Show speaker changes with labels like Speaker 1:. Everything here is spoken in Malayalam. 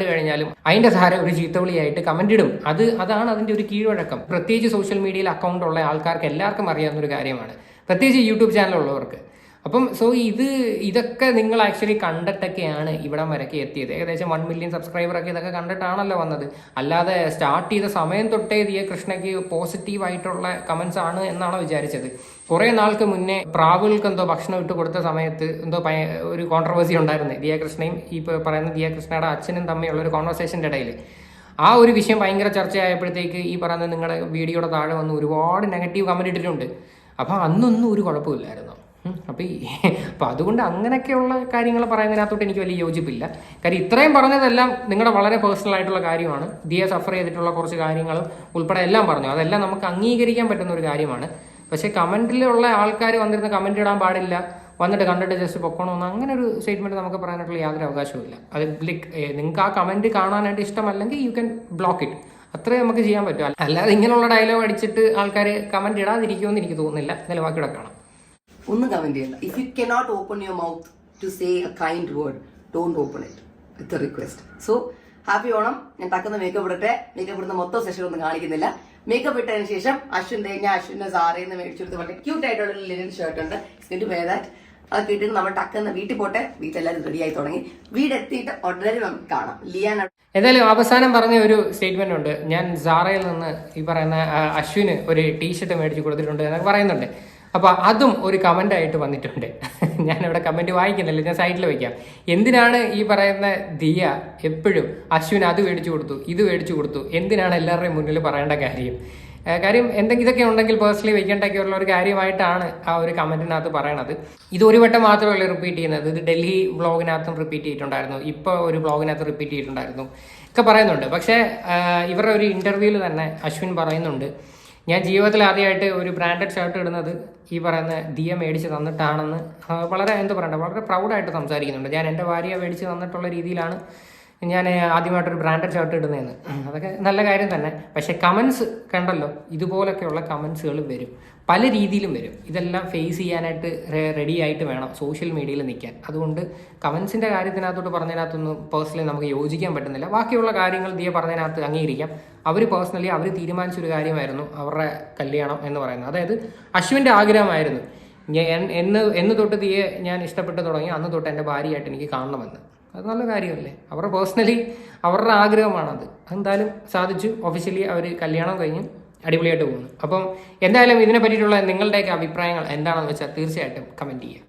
Speaker 1: കണ്ടു കഴിഞ്ഞാലും അതിന്റെ താരം ഒരു ചീത്തവിളിയായിട്ട് കമന്റ് ഇടും. അതാണ് അതിന്റെ ഒരു കീഴ്വഴക്കം. പ്രത്യേകിച്ച് സോഷ്യൽ മീഡിയയിൽ അക്കൗണ്ട് ഉള്ള ആൾക്കാർക്ക് എല്ലാവർക്കും അറിയാവുന്ന ഒരു കാര്യമാണ്, പ്രത്യേകിച്ച് യൂട്യൂബ് ചാനൽ ഉള്ളവർക്ക്. അപ്പം ഇതൊക്കെ നിങ്ങൾ ആക്ച്വലി കണ്ടിട്ടൊക്കെയാണ് ഇവിടം വരയ്ക്ക് എത്തിയത്. ഏകദേശം 1 മില്യൺ സബ്സ്ക്രൈബറൊക്കെ ഇതൊക്കെ കണ്ടിട്ടാണല്ലോ വന്നത്. അല്ലാതെ സ്റ്റാർട്ട് ചെയ്ത സമയം തൊട്ടേ ദിയ കൃഷ്ണയ്ക്ക് പോസിറ്റീവായിട്ടുള്ള കമന്റ്സ് ആണ് എന്നാണോ വിചാരിച്ചത്? കുറെ നാൾക്ക് മുന്നേ പ്രാവുകൾക്ക് എന്തോ ഭക്ഷണം ഇട്ട് കൊടുത്ത സമയത്ത് എന്തോ ഒരു കോൺട്രവേഴ്സി ഉണ്ടായിരുന്നു. ദിയ കൃഷ്ണയും ഈ പറയുന്ന ദിയ കൃഷ്ണയുടെ അച്ഛനും തമ്മിലുള്ള ഒരു കോൺവെർസേഷൻ്റെ ഇടയിൽ ആ ഒരു വിഷയം ഭയങ്കര ചർച്ചയായപ്പോഴത്തേക്ക് ഈ പറയുന്ന നിങ്ങളുടെ വീഡിയോയുടെ താഴെ വന്ന് ഒരുപാട് നെഗറ്റീവ് കമന്റ് ഇട്ടിട്ടുണ്ട്. അപ്പം അന്നൊന്നും ഒരു കുഴപ്പമില്ലായിരുന്നു. അപ്പം അതുകൊണ്ട് അങ്ങനെയൊക്കെയുള്ള കാര്യങ്ങൾ പറയുന്നതിനകത്തോട്ട് എനിക്ക് വലിയ യോജിപ്പില്ല. കാര്യം ഇത്രയും പറഞ്ഞതെല്ലാം നിങ്ങളുടെ വളരെ പേഴ്സണൽ ആയിട്ടുള്ള കാര്യമാണ്. ദിയ സഫർ ചെയ്തിട്ടുള്ള കുറച്ച് കാര്യങ്ങളും ഉൾപ്പെടെ എല്ലാം പറഞ്ഞു. അതെല്ലാം നമുക്ക് അംഗീകരിക്കാൻ പറ്റുന്ന ഒരു കാര്യമാണ്. പക്ഷെ കമന്റിലുള്ള ആൾക്കാർ വന്നിരുന്ന് കമന്റ് ഇടാൻ പാടില്ല, വന്നിട്ട് കണ്ടിട്ട് ജസ്റ്റ് പൊക്കണമെന്ന് അങ്ങനെ ഒരു സ്റ്റേറ്റ്മെന്റ് നമുക്ക് പറയാനായിട്ടുള്ള യാതൊരു അവകാശവും. അത് നിങ്ങൾക്ക് ആ കമന്റ് കാണാനായിട്ട് ഇഷ്ടമല്ലെങ്കിൽ യു ക്യാൻ ബ്ലോക്ക് ഇറ്റ്. അത്രേ നമുക്ക് ചെയ്യാൻ പറ്റും. അല്ലാതെ ഇങ്ങനെയുള്ള ഡയലോഗ് അടിച്ചിട്ട് ആൾക്കാർ കമന്റ് ഇടാതിരിക്കുമെന്ന് എനിക്ക് തോന്നുന്നില്ല. എന്നാലും ബാക്കിയുടെ കാണാം.
Speaker 2: ഒന്നും കമന്റ് ചെയ്യണ്ട. If you cannot open your mouth to say a kind word, don't open it. It's a request. So happy Onam. ഞാൻ തക്കുന്ന മേക്കപ്പ് ഇടട്ടെ. മേക്കപ്പ് ഇടുന്ന മൊത്തം സെഷൻ ഒന്നും കാണിക്കുന്നില്ല. മേക്കപ്പ് ഇട്ടതിന് ശേഷം അശ്വിന്റെ സാറേന്ന് മേടിച്ചെടുത്ത് വളരെ ക്യൂട്ട് ആയിട്ടുള്ള ഒരു ലിനൻ ഷർട്ട് ഉണ്ട്. It way that. അത് കിട്ടുന്ന നമ്മൾ ടക്കുന്ന വീട്ടിൽ പോട്ടെ. വീട്ടിലെല്ലാവരും റെഡി ആയി തുടങ്ങി. വീടെത്തിയിട്ട് ഉടനെ നമുക്ക് കാണാം. ലിയാൻ
Speaker 1: ഏതായാലും അവസാനം പറഞ്ഞ ഒരു സ്റ്റേറ്റ്മെന്റ് ഉണ്ട്. ഞാൻ സാറയിൽ നിന്ന് ഈ പറയുന്ന അശ്വിന് ഒരു ടീഷർട്ട് മേടിച്ച് കൊടുത്തിട്ടുണ്ട് എന്നൊക്കെ പറയുന്നുണ്ട്. അപ്പോൾ അതും ഒരു കമന്റ് ആയിട്ട് വന്നിട്ടുണ്ട്. ഞാനിവിടെ കമന്റ് വായിക്കുന്നില്ല, ഞാൻ സൈഡിൽ വയ്ക്കാം. എന്തിനാണ് ഈ പറയുന്ന ദിയ എപ്പോഴും അശ്വിന് അത് മേടിച്ചു കൊടുത്തു, ഇത് മേടിച്ചു കൊടുത്തു, എന്തിനാണ് എല്ലാവരുടെയും മുന്നിൽ പറയേണ്ട കാര്യം? എന്തെങ്കിലും ഇതൊക്കെ ഉണ്ടെങ്കിൽ പേഴ്സണലി വെക്കേണ്ടൊക്കെയുള്ള ഒരു കാര്യമായിട്ടാണ് ആ ഒരു കമന്റിനകത്ത് പറയണത്. ഇത് ഒരു വട്ടം മാത്രമല്ല റിപ്പീറ്റ് ചെയ്യുന്നത്. ഇത് ഡൽഹി വ്ളോഗിനകത്തും റിപ്പീറ്റ് ചെയ്തിട്ടുണ്ടായിരുന്നു, ഇപ്പോൾ ഒരു വ്ളോഗിനകത്ത് റിപ്പീറ്റ് ചെയ്തിട്ടുണ്ടായിരുന്നു ഒക്കെ പറയുന്നുണ്ട്. പക്ഷേ ഇവരുടെ ഒരു ഇന്റർവ്യൂവിൽ തന്നെ അശ്വിൻ പറയുന്നുണ്ട്, ഞാൻ ജീവിതത്തിൽ ആദ്യമായിട്ട് ഒരു ബ്രാൻഡഡ് ഷർട്ട് ഇടുന്നത് ഈ പറയുന്ന ദിയ മേടിച്ച് തന്നിട്ടാണെന്ന് വളരെ വളരെ പ്രൗഡായിട്ട് സംസാരിക്കുന്നുണ്ട്. ഞാൻ എൻ്റെ ഭാര്യ മേടിച്ച് തന്നിട്ടുള്ള രീതിയിലാണ് ഞാൻ ആദ്യമായിട്ടൊരു ബ്രാൻഡഡ് ഷർട്ട് ഇടുന്നതെന്ന്. അതൊക്കെ നല്ല കാര്യം തന്നെ. പക്ഷേ കമൻസ് കണ്ടല്ലോ, ഇതുപോലൊക്കെയുള്ള കമൻസുകൾ വരും, പല രീതിയിലും വരും. ഇതെല്ലാം ഫേസ് ചെയ്യാനായിട്ട് റെഡി ആയിട്ട് വേണം സോഷ്യൽ മീഡിയയിൽ നിൽക്കാൻ. അതുകൊണ്ട് കമൻസിൻ്റെ കാര്യത്തിനകത്തോട്ട് പറഞ്ഞതിനകത്തൊന്നും പേഴ്സണലി നമുക്ക് യോജിക്കാൻ പറ്റുന്നില്ല. ബാക്കിയുള്ള കാര്യങ്ങൾ ദിയ പറഞ്ഞതിനകത്ത് അംഗീകരിക്കാം. അവർ പേഴ്സണലി അവർ തീരുമാനിച്ചൊരു കാര്യമായിരുന്നു അവരുടെ കല്യാണം എന്ന് പറയുന്നത്. അതായത് അശ്വിൻ്റെ ആഗ്രഹമായിരുന്നു, എന്ന് തൊട്ട് ദിയെ ഞാൻ ഇഷ്ടപ്പെട്ടു തുടങ്ങി അന്ന് തൊട്ട് എൻ്റെ ഭാര്യയായിട്ട് എനിക്ക് കാണണമെന്ന്. അത് നല്ല കാര്യമല്ലേ? അവരുടെ പേഴ്സണലി അവരുടെ ആഗ്രഹമാണത്. എന്തായാലും സാധിച്ചു. ഒഫീഷ്യലി അവർ കല്യാണം കഴിഞ്ഞ് അടിപൊളിയായിട്ട് പോകുന്നു. അപ്പം എന്തായാലും ഇതിനെ പറ്റിയിട്ടുള്ള നിങ്ങളുടെയൊക്കെ അഭിപ്രായങ്ങൾ എന്താണെന്ന് വെച്ചാൽ തീർച്ചയായിട്ടും കമൻറ്റ് ചെയ്യുക.